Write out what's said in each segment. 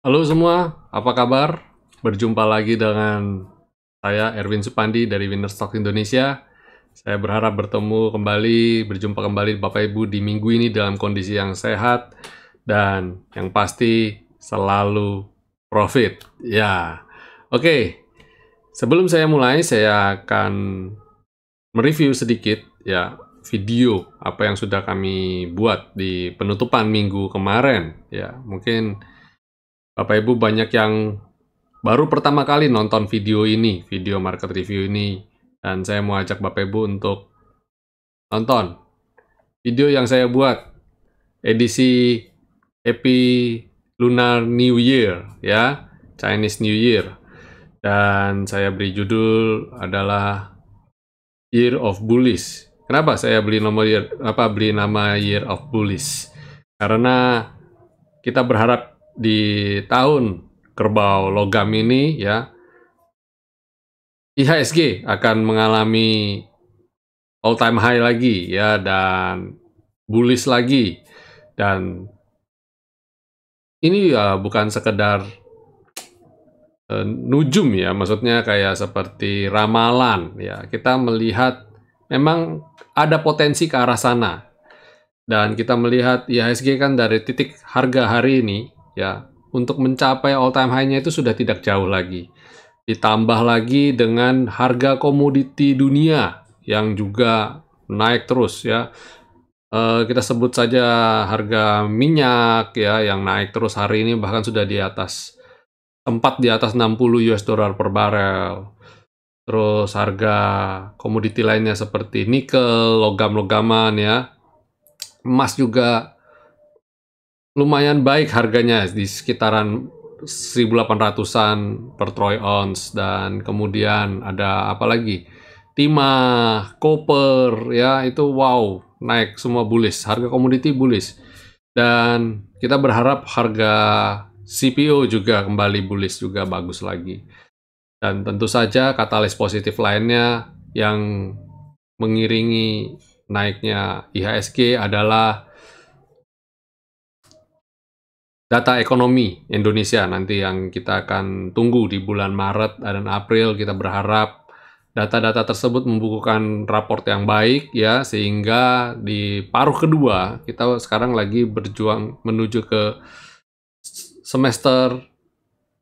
Halo semua, apa kabar? Berjumpa lagi dengan saya Erwin Supandi dari Winnerstock Indonesia. Saya berharap berjumpa kembali Bapak Ibu di minggu ini dalam kondisi yang sehat dan yang pasti selalu profit. Ya, oke. Sebelum saya mulai, saya akan mereview sedikit ya video apa yang sudah kami buat di penutupan minggu kemarin. Ya, mungkin Bapak Ibu banyak yang baru pertama kali nonton video market review ini, dan saya mau ajak Bapak Ibu untuk nonton video yang saya buat edisi Happy Lunar New Year ya, Chinese New Year, dan saya beri judul adalah Year of Bullish. Kenapa saya beri nama Year of Bullish? Karena kita berharap di tahun kerbau logam ini ya, IHSG akan mengalami all time high lagi ya, dan bullish lagi. Dan ini ya bukan sekedar nujum ya, maksudnya kayak seperti ramalan ya. Kita melihat memang ada potensi ke arah sana. Dan kita melihat IHSG kan dari titik harga hari ini ya, untuk mencapai all time high-nya itu sudah tidak jauh lagi. Ditambah lagi dengan harga komoditi dunia yang juga naik terus ya. Kita sebut saja harga minyak ya, yang naik terus hari ini, bahkan sudah sempat di atas 60 US dollar per barel. Terus harga komoditi lainnya seperti nikel, logam-logaman ya, emas juga lumayan baik harganya di sekitaran 1800-an per troy ounce. Dan kemudian ada apa lagi? Timah, copper ya, itu wow, naik semua bullish, harga komoditi bullish. Dan kita berharap harga CPO juga kembali bullish, juga bagus lagi. Dan tentu saja katalis positif lainnya yang mengiringi naiknya IHSG adalah data ekonomi Indonesia nanti yang kita akan tunggu di bulan Maret dan April. Kita berharap data-data tersebut membukukan raport yang baik ya, sehingga di paruh kedua kita sekarang lagi berjuang menuju ke semester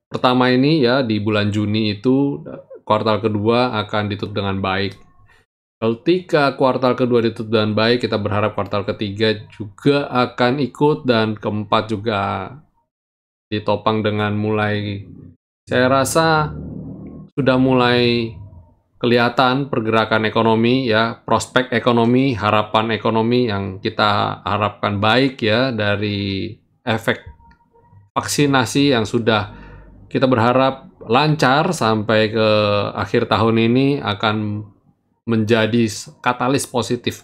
pertama ini ya, di bulan Juni itu kuartal kedua akan ditutup dengan baik. Ketika kuartal kedua ditutup dengan baik, kita berharap kuartal ketiga juga akan ikut, dan keempat juga ditopang dengan saya rasa sudah mulai kelihatan pergerakan ekonomi ya, prospek ekonomi, harapan ekonomi yang kita harapkan baik ya, dari efek vaksinasi yang sudah kita berharap lancar sampai ke akhir tahun ini akan menjadi katalis positif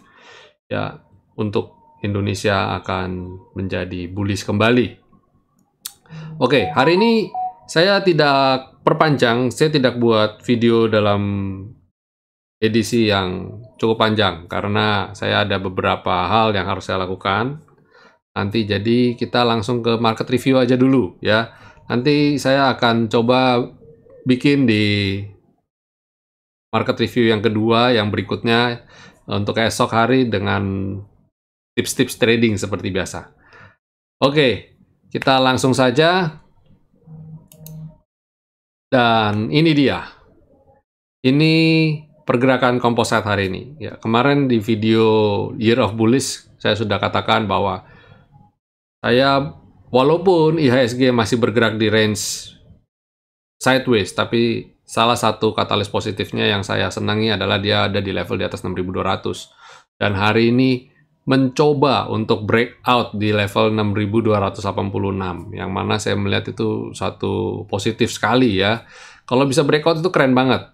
ya, untuk Indonesia akan menjadi bullish kembali. Oke, hari ini saya tidak perpanjang, saya tidak buat video dalam edisi yang cukup panjang karena saya ada beberapa hal yang harus saya lakukan nanti. Jadi kita langsung ke market review aja dulu ya. Nanti saya akan coba bikin di market review yang kedua, yang berikutnya, untuk esok hari dengan tips-tips trading seperti biasa. Oke, kita langsung saja. Dan ini dia. Ini pergerakan komposite hari ini. Ya, kemarin di video Year of Bullish saya sudah katakan bahwa walaupun IHSG masih bergerak di range sideways, tapi salah satu katalis positifnya yang saya senangi adalah dia ada di level di atas 6.200. Dan hari ini mencoba untuk breakout di level 6.286, yang mana saya melihat itu satu positif sekali ya. Kalau bisa breakout itu keren banget.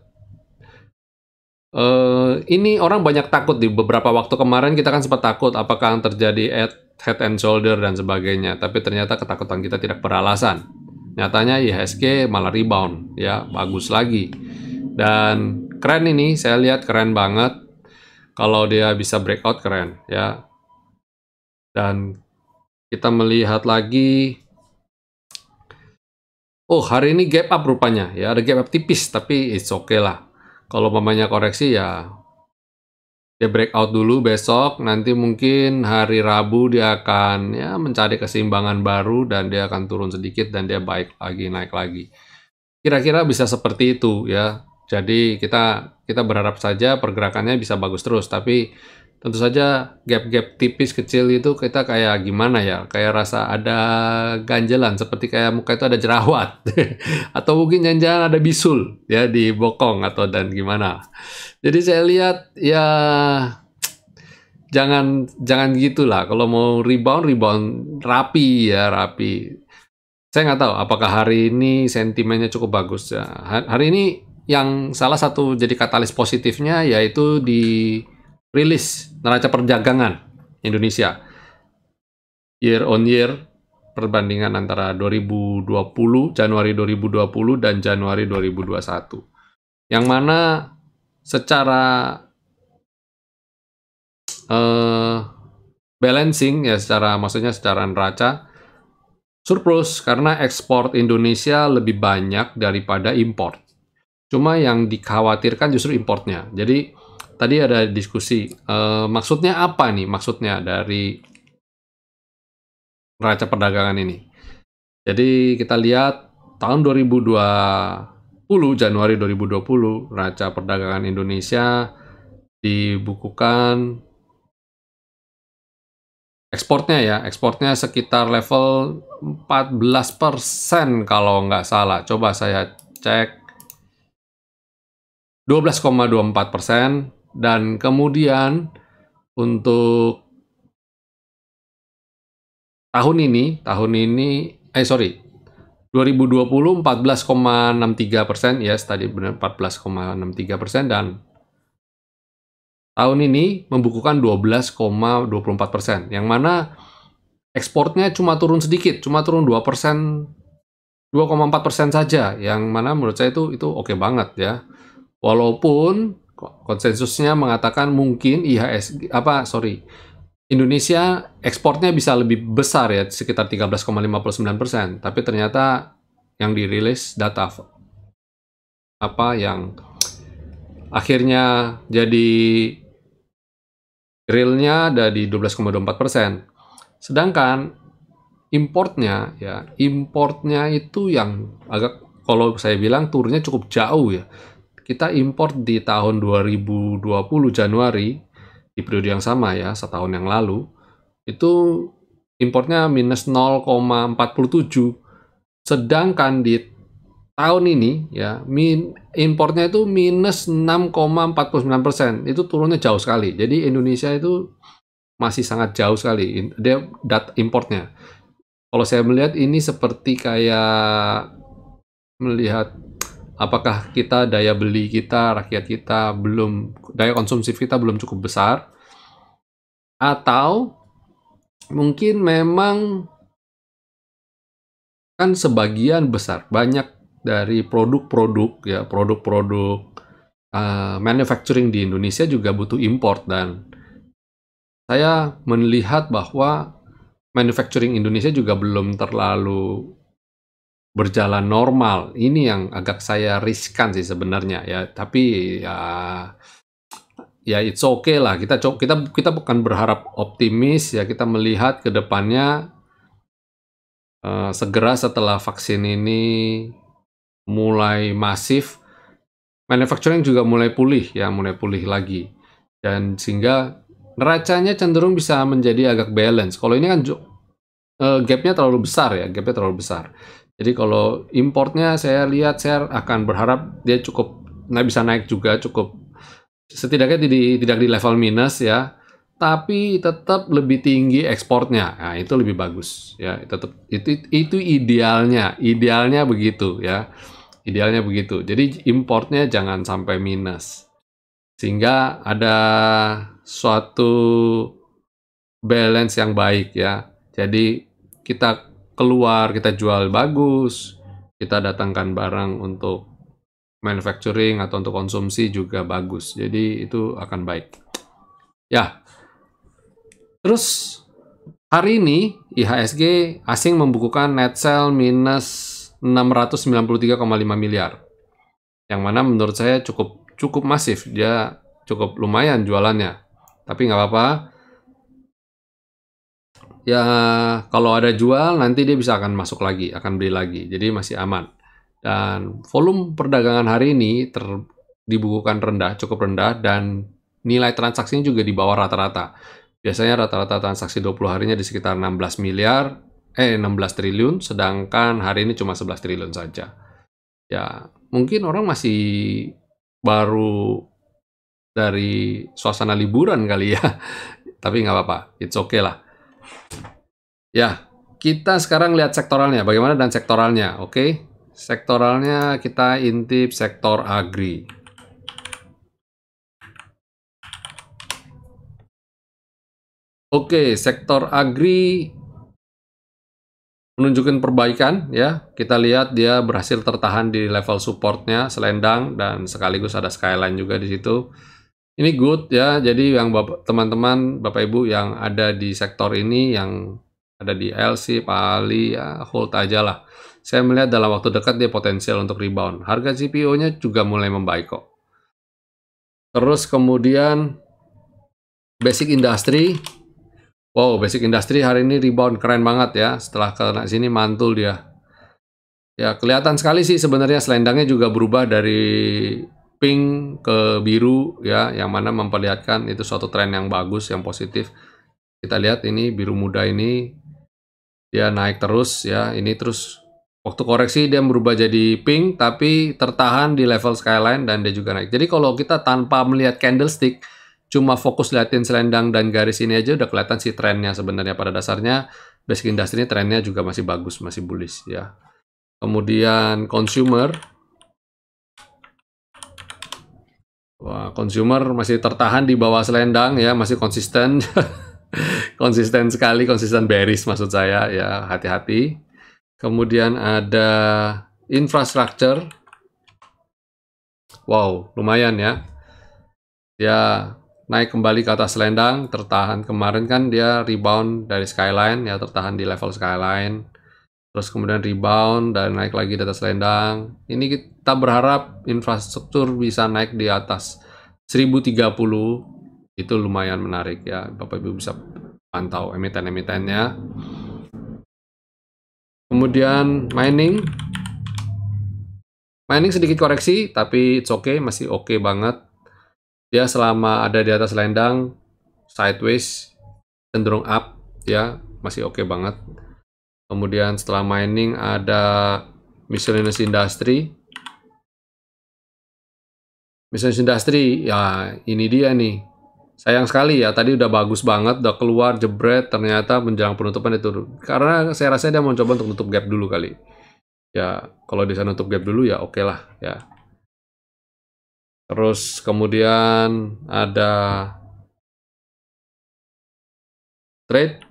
Ini orang banyak takut di beberapa waktu kemarin, kita kan sempat takut apakah yang terjadi head and shoulder dan sebagainya, tapi ternyata ketakutan kita tidak beralasan. Nyatanya IHSG malah rebound ya, bagus lagi. Dan keren ini, saya lihat keren banget. Kalau dia bisa breakout keren ya. Dan kita melihat lagi oh hari ini gap up rupanya, ya ada gap up tipis, tapi it's okay lah. Kalau mamanya koreksi ya dia breakout dulu besok, nanti mungkin hari Rabu dia akan ya mencari keseimbangan baru dan dia akan turun sedikit dan dia baik lagi, naik lagi. Kira-kira bisa seperti itu ya. Jadi kita berharap saja pergerakannya bisa bagus terus, tapi tentu saja gap-gap tipis kecil itu kita kayak gimana ya, kayak rasa ada ganjelan seperti kayak muka itu ada jerawat atau mungkin jangan-jangan ada bisul ya di bokong atau dan gimana. Jadi saya lihat ya jangan gitulah. Kalau mau rebound rapi ya, rapi. Saya nggak tahu apakah hari ini sentimennya cukup bagus ya. Hari ini yang salah satu jadi katalis positifnya yaitu di rilis neraca perdagangan Indonesia year on year, perbandingan antara 2020 Januari 2020 dan Januari 2021, yang mana secara balancing ya, maksudnya secara neraca surplus karena ekspor Indonesia lebih banyak daripada import. Cuma yang dikhawatirkan justru importnya. Jadi tadi ada diskusi, maksudnya apa nih? Maksudnya dari neraca perdagangan ini. Jadi kita lihat tahun 2020, Januari 2020, neraca perdagangan Indonesia dibukukan ekspornya sekitar level 14% kalau nggak salah. Coba saya cek. 12,24%, dan kemudian untuk tahun ini 2020 14,63%, yes tadi benar 14,63%, dan tahun ini membukukan 12,24%, yang mana ekspornya cuma turun sedikit, cuma turun 2%, 2,4% saja, yang mana menurut saya itu oke banget ya. Walaupun konsensusnya mengatakan mungkin Indonesia ekspornya bisa lebih besar ya, sekitar 13,59%, tapi ternyata yang dirilis data yang akhirnya jadi realnya ada di 12,24%. Sedangkan importnya itu yang agak, kalau saya bilang turunnya cukup jauh ya. Kita import di tahun 2020 Januari, di periode yang sama ya, setahun yang lalu, itu importnya minus 0,47. Sedangkan di tahun ini ya, importnya itu minus 6,49%. Itu turunnya jauh sekali. Jadi Indonesia itu masih sangat jauh sekali dia importnya. Kalau saya melihat ini seperti kayak melihat apakah kita daya beli kita, rakyat kita daya konsumsi kita belum cukup besar, atau mungkin memang kan sebagian besar banyak dari produk-produk manufacturing di Indonesia juga butuh import, dan saya melihat bahwa manufacturing Indonesia juga belum terlalu berjalan normal. Ini yang agak saya riskan sih sebenarnya ya, tapi ya it's okay lah. Kita bukan berharap optimis ya, kita melihat ke depannya segera setelah vaksin ini mulai masif, manufacturing juga mulai pulih lagi, dan sehingga neracanya cenderung bisa menjadi agak balance. Kalau ini kan gapnya terlalu besar. Jadi kalau importnya saya akan berharap dia bisa naik juga, cukup setidaknya tidak di level minus ya, tapi tetap lebih tinggi ekspornya. Nah, itu lebih bagus ya. Itu idealnya begitu ya. Idealnya begitu. Jadi importnya jangan sampai minus, sehingga ada suatu balance yang baik ya. Jadi kita jual bagus, kita datangkan barang untuk manufacturing atau untuk konsumsi juga bagus. Jadi itu akan baik. Ya. Terus hari ini IHSG asing membukukan net sell minus 693,5 miliar. Yang mana menurut saya cukup masif, dia cukup lumayan jualannya. Tapi nggak apa-apa. Ya, kalau ada jual, nanti dia bisa akan masuk lagi, akan beli lagi. Jadi masih aman. Dan volume perdagangan hari ini dibukukan rendah, cukup rendah, dan nilai transaksinya juga di bawah rata-rata. Biasanya rata-rata transaksi 20 harinya di sekitar 16 triliun, sedangkan hari ini cuma 11 triliun saja. Ya, mungkin orang masih baru dari suasana liburan kali ya. Tapi nggak apa-apa, it's okay lah. Ya, kita sekarang lihat sektoralnya. Bagaimana dan sektoralnya, oke? Sektoralnya kita intip sektor agri. Oke, sektor agri menunjukkan perbaikan ya. Kita lihat dia berhasil tertahan di level supportnya, selendang, dan sekaligus ada skyline juga di situ. Ini good ya. Jadi yang teman-teman, Bapak Ibu yang ada di sektor ini, yang ada di LC, Pali, ya hold aja lah. Saya melihat dalam waktu dekat dia potensial untuk rebound. Harga CPO-nya juga mulai membaik kok. Terus kemudian Basic Industry. Wow, Basic Industry hari ini rebound keren banget ya. Setelah kena sini mantul dia. Ya, kelihatan sekali sih sebenarnya selendangnya juga berubah dari pink ke biru ya, yang mana memperlihatkan itu suatu tren yang bagus, yang positif. Kita lihat ini biru muda ini dia naik terus ya. Ini terus waktu koreksi dia berubah jadi pink tapi tertahan di level skyline dan dia juga naik. Jadi kalau kita tanpa melihat candlestick, cuma fokus liatin selendang dan garis ini aja udah kelihatan sih trennya sebenarnya. Pada dasarnya Basic Industry ini trennya juga masih bagus, masih bullish ya. Kemudian consumer. Wah, consumer masih tertahan di bawah selendang ya, masih konsisten. Konsisten sekali, konsisten bearish maksud saya ya, hati-hati. Kemudian ada infrastructure. Wow, lumayan ya. Dia naik kembali ke atas selendang, tertahan. Kemarin kan dia rebound dari skyline ya, tertahan di level skyline. Terus kemudian rebound dan naik lagi di atas selendang. Ini kita berharap infrastruktur bisa naik di atas 1030. Itu lumayan menarik ya, Bapak Ibu bisa pantau emiten-emitennya. Kemudian mining sedikit koreksi, tapi it's okay, masih oke banget. Dia selama ada di atas selendang, sideways, cenderung up ya, masih oke banget. Kemudian setelah mining ada miscellaneous industry. Miscellaneous industry, ya ini dia nih. Sayang sekali ya, tadi udah bagus banget, udah keluar jebret, ternyata menjelang penutupan itu. Karena saya rasa dia mau coba untuk nutup gap dulu kali. Ya, kalau bisa nutup gap dulu ya oke lah ya. Terus kemudian ada trade.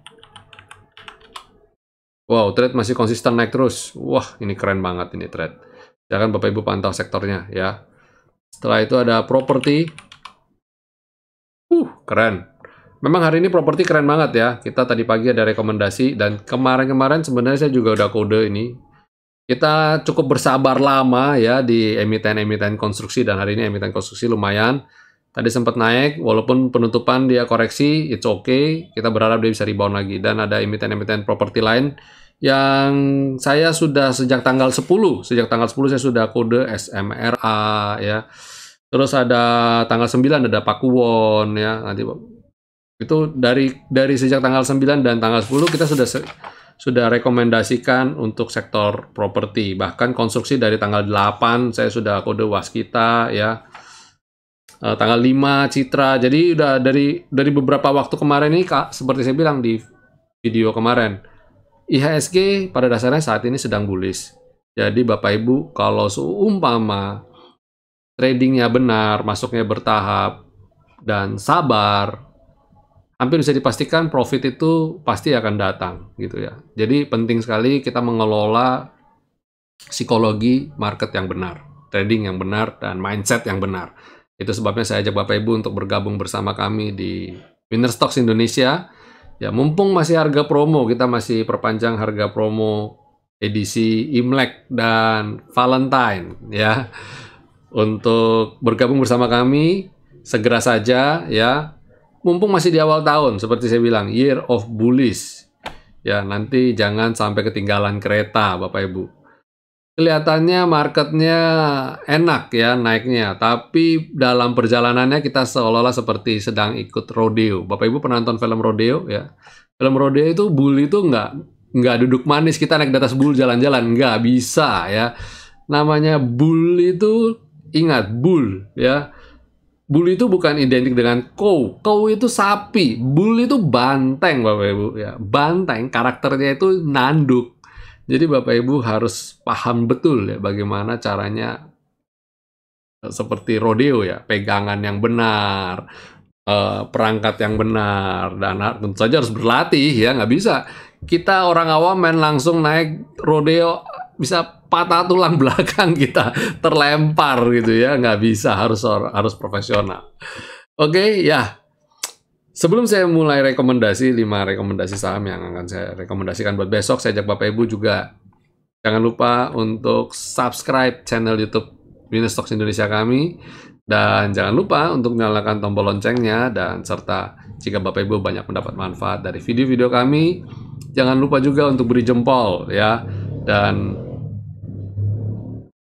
Wow, trade masih konsisten naik terus. Wah, ini keren banget ini trade. Jangan Bapak Ibu pantau sektornya ya. Setelah itu ada properti. Keren. Memang hari ini properti keren banget ya. Kita tadi pagi ada rekomendasi dan kemarin-kemarin sebenarnya saya juga udah kode ini. Kita cukup bersabar lama ya di emiten-emiten konstruksi dan hari ini emiten konstruksi lumayan. Tadi sempat naik, walaupun penutupan dia koreksi, it's okay. Kita berharap dia bisa rebound lagi. Dan ada emiten-emiten properti lain yang saya sudah sejak tanggal 10. Sejak tanggal 10 saya sudah kode SMRA ya. Terus ada tanggal 9 ada Pakuwon ya. Nanti itu dari sejak tanggal 9 dan tanggal 10 kita sudah rekomendasikan untuk sektor properti. Bahkan konstruksi dari tanggal 8 saya sudah kode Waskita ya. Tanggal 5 Citra. Jadi udah dari beberapa waktu kemarin ini Kak, seperti saya bilang di video kemarin, IHSG pada dasarnya saat ini sedang bullish. Jadi Bapak Ibu kalau seumpama tradingnya benar, masuknya bertahap, dan sabar, hampir bisa dipastikan profit itu pasti akan datang gitu ya. Jadi penting sekali kita mengelola psikologi market yang benar, trading yang benar, dan mindset yang benar. Itu sebabnya saya ajak Bapak Ibu untuk bergabung bersama kami di Winner Stocks Indonesia. Ya, mumpung masih harga promo, kita masih perpanjang harga promo edisi Imlek dan Valentine ya. Untuk bergabung bersama kami segera saja ya. Mumpung masih di awal tahun, seperti saya bilang, Year of Bullish. Ya, nanti jangan sampai ketinggalan kereta, Bapak Ibu. Kelihatannya marketnya enak ya naiknya, tapi dalam perjalanannya kita seolah-olah seperti sedang ikut rodeo. Bapak Ibu pernah nonton film rodeo ya? Film rodeo itu bull itu nggak duduk manis kita naik di atas bull jalan-jalan, nggak bisa ya. Namanya bull itu ingat bull ya. Bull itu bukan identik dengan cow. Cow itu sapi. Bull itu banteng, Bapak Ibu ya. Banteng karakternya itu nanduk. Jadi Bapak Ibu harus paham betul ya bagaimana caranya seperti rodeo ya, pegangan yang benar, perangkat yang benar, dan tentu saja harus berlatih ya, nggak bisa. Kita orang awam main langsung naik rodeo bisa patah tulang belakang kita, terlempar gitu ya, nggak bisa, harus profesional. Oke ya. Sebelum saya mulai rekomendasi 5 rekomendasi saham yang akan saya rekomendasikan buat besok, saya ajak Bapak Ibu juga jangan lupa untuk subscribe channel YouTube Winner Stocks Indonesia kami, dan jangan lupa untuk nyalakan tombol loncengnya, dan serta jika Bapak Ibu banyak mendapat manfaat dari video-video kami, jangan lupa juga untuk beri jempol ya, dan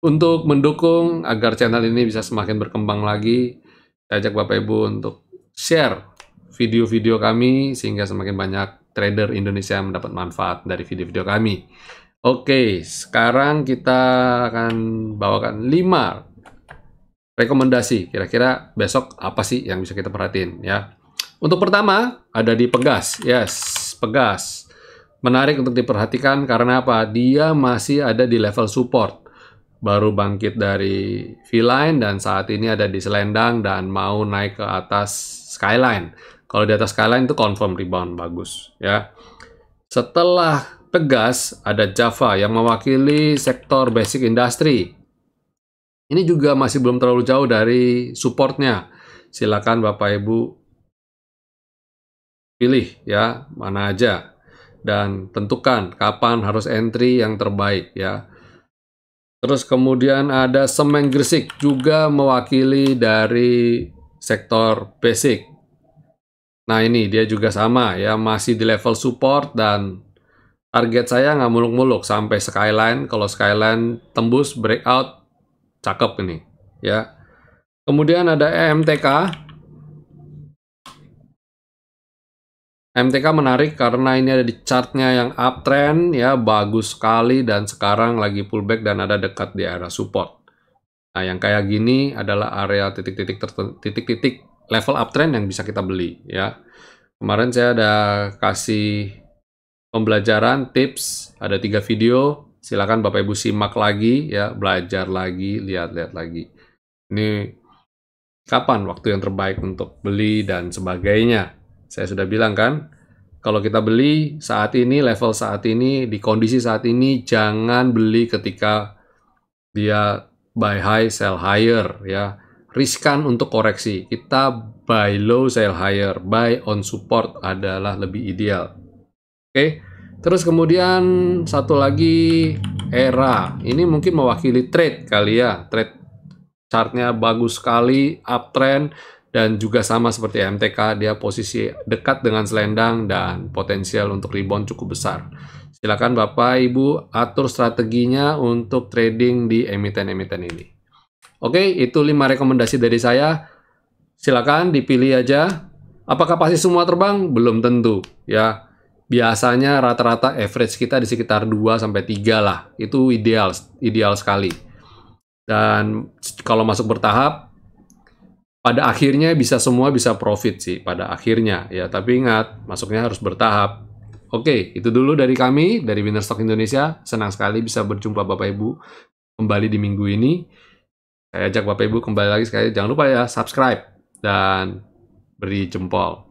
untuk mendukung agar channel ini bisa semakin berkembang lagi, saya ajak Bapak Ibu untuk share video-video kami sehingga semakin banyak trader Indonesia yang mendapat manfaat dari video-video kami. Oke, sekarang kita akan bawakan 5 rekomendasi. Kira-kira besok apa sih yang bisa kita perhatiin ya. Untuk pertama ada di Pegas. Yes, Pegas. Menarik untuk diperhatikan karena apa? Dia masih ada di level support. Baru bangkit dari V-line dan saat ini ada di selendang dan mau naik ke atas skyline. Kalau di atas skyline itu confirm rebound bagus ya. Setelah Pegas ada Java yang mewakili sektor basic industry. Ini juga masih belum terlalu jauh dari supportnya. Silakan Bapak Ibu pilih ya mana aja dan tentukan kapan harus entry yang terbaik ya. Terus kemudian ada Semen Gresik juga mewakili dari sektor basic. Nah ini dia juga sama ya, masih di level support dan target saya nggak muluk-muluk sampai skyline. Kalau skyline tembus breakout, cakep ini ya. Kemudian ada MTK. MTK menarik karena ini ada di chartnya yang uptrend ya, bagus sekali dan sekarang lagi pullback dan ada dekat di area support. Nah yang kayak gini adalah area titik-titik level uptrend yang bisa kita beli ya. Kemarin saya ada kasih pembelajaran tips, ada 3 video, silakan Bapak Ibu simak lagi ya, belajar lagi, lihat-lihat lagi. Ini kapan waktu yang terbaik untuk beli dan sebagainya. Saya sudah bilang kan, kalau kita beli saat ini, level saat ini, di kondisi saat ini, jangan beli ketika dia buy high, sell higher ya. Riskan untuk koreksi. Kita buy low, sell higher. Buy on support adalah lebih ideal. Oke. Terus kemudian satu lagi ERA. Ini mungkin mewakili trade kali ya. Trade chartnya bagus sekali, uptrend, dan juga sama seperti MTK. Dia posisi dekat dengan selendang dan potensial untuk rebound cukup besar. Silakan Bapak Ibu atur strateginya untuk trading di emiten-emiten ini. Oke, itu 5 rekomendasi dari saya. Silakan dipilih aja. Apakah pasti semua terbang? Belum tentu ya. Biasanya rata-rata average kita di sekitar 2-3 lah. Itu ideal sekali. Dan kalau masuk bertahap, pada akhirnya semua bisa profit sih pada akhirnya ya. Tapi ingat, masuknya harus bertahap. Oke, itu dulu dari kami, dari Winner Stock Indonesia. Senang sekali bisa berjumpa Bapak Ibu kembali di minggu ini. Saya ajak Bapak Ibu kembali lagi sekali. Jangan lupa ya, subscribe dan beri jempol.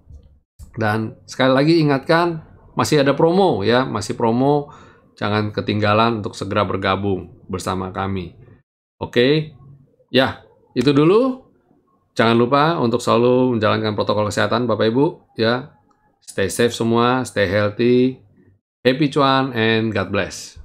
Dan sekali lagi ingatkan, masih ada promo ya, masih promo. Jangan ketinggalan untuk segera bergabung bersama kami. Oke, ya itu dulu. Jangan lupa untuk selalu menjalankan protokol kesehatan Bapak Ibu ya. Stay safe semua, stay healthy, happy cuan, and God bless.